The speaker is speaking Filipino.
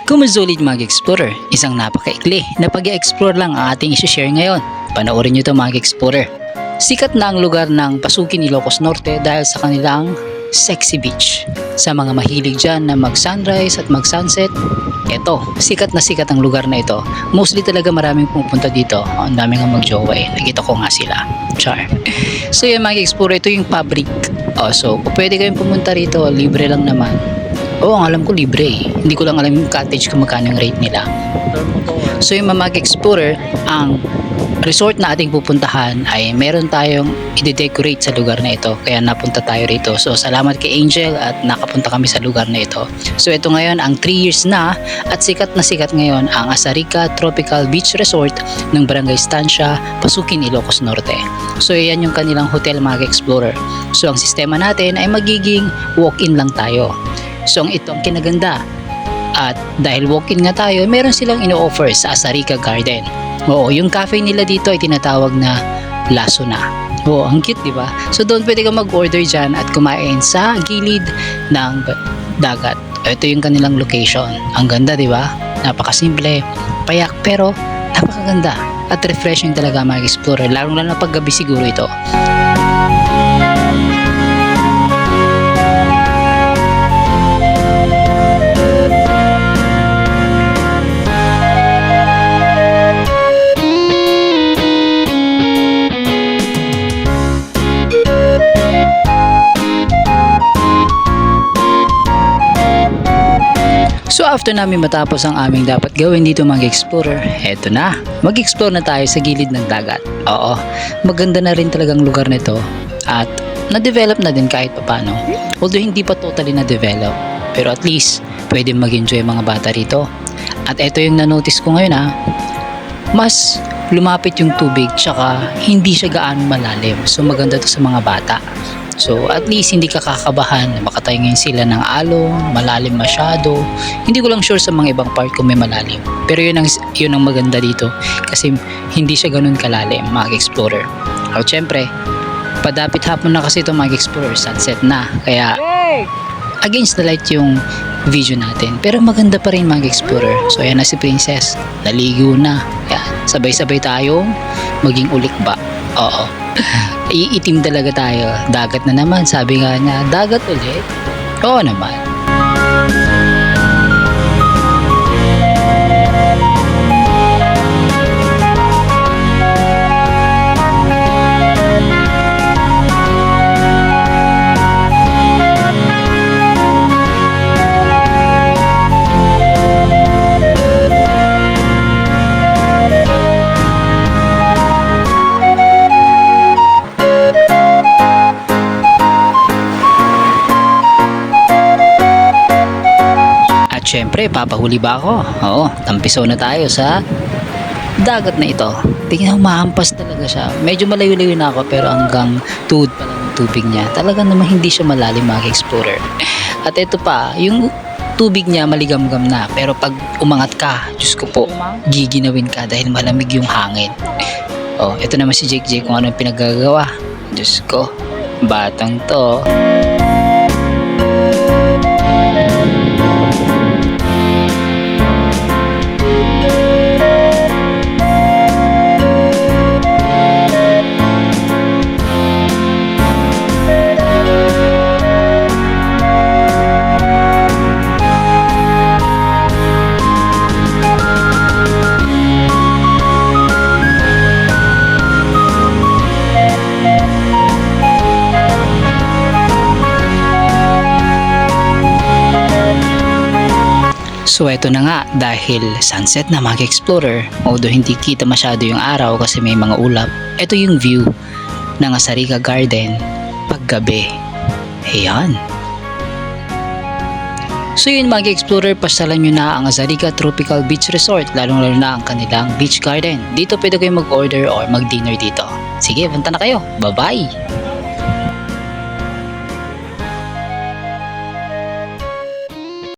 Kumuzulit mga explorer, isang napakaikli na pag-explore lang ang ating isi-share ngayon. Panoorin nyo ito mga explorer. Sikat na ang lugar ng Pasukin, Ilocos Norte dahil sa kanilang sexy beach. Sa mga mahilig dyan na mag-sunrise at mag-sunset, eto, sikat na sikat ang lugar na ito. Mostly talaga maraming pupunta dito. Ang daming nga mag-jowa eh. Nakita ko nga sila. Char. So yan mga explorer, ito yung fabric. So pwede kayong pumunta rito, libre lang naman. Ang alam ko libre eh. Hindi ko lang alam yung cottage kung magkano yung rate nila. So yung mga explorer, ang resort na ating pupuntahan ay meron tayong i-decorate sa lugar na ito. Kaya napunta tayo rito. So salamat kay Angel at nakapunta kami sa lugar na ito. So ito ngayon ang 3 years na at sikat ngayon ang Asarica Tropical Beach Resort ng Barangay Estancia, Pasukin, Ilocos Norte. So yan yung kanilang hotel mga explorer. So ang sistema natin ay magiging walk-in lang tayo. So ito ang kinaganda. At dahil walk-in nga tayo, meron silang ino-offer sa Asarica Garden. Yung cafe nila dito ay tinatawag na Lasuna. Ang cute, di ba? So doon pwede kang mag-order dyan at kumain sa gilid ng dagat. Ito yung kanilang location. Ang ganda, di ba? Napakasimple, payak pero napakaganda at refreshing talaga mga explorer. Lalo na paggabi siguro ito. So after namin matapos ang aming dapat gawin dito mga explorer, eto na, mag-explore na tayo sa gilid ng dagat. Maganda na rin talagang lugar nito at na-develop na din kahit papano. Although hindi pa totally na-develop, pero at least pwede mag-enjoy mga bata rito. At eto yung na-notice ko ngayon mas lumapit yung tubig tsaka hindi siya gaano malalim. So maganda to sa mga bata. So at least hindi ka kakabahan na makatayangin sila ng alon, malalim masyado. Hindi ko lang sure sa mga ibang part kung may malalim. Pero yun ang maganda dito kasi hindi siya ganun kalalim mga explorer. At syempre, padapit hapon na kasi ito mga explorer, sunset na. Kaya against the light yung video natin. Pero maganda pa rin mga explorer. So ayan na si Princess, naligo na. Yan, sabay-sabay tayong maging ulikba. Iitim talaga tayo. Dagat na naman. Sabi nga niya, dagat ulit. Oo naman. Siyempre, papahuli ba ako? Tampisaw na tayo sa dagat na ito. Tingnan mo, mahampas talaga siya. Medyo malayo-layo na ako pero hanggang tuhod pa lang ang tubig niya. Talaga naman hindi siya malalim mga explorer. At ito pa, yung tubig niya maligamgam na. Pero pag umangat ka, Diyos ko po, giginawin ka dahil malamig yung hangin. Ito naman si Jake kung ano yung pinaggagawa. Diyos ko, batang to. So eto na nga, dahil sunset na mga explorer, although hindi kita masyado yung araw kasi may mga ulap, eto yung view ng Asarica Garden paggabi. Ayan. So yun mga explorer, pasyalan nyo na ang Asarica Tropical Beach Resort, lalong na ang kanilang beach garden. Dito pwede kayo mag-order or mag-dinner dito. Sige, punta na kayo. Bye-bye!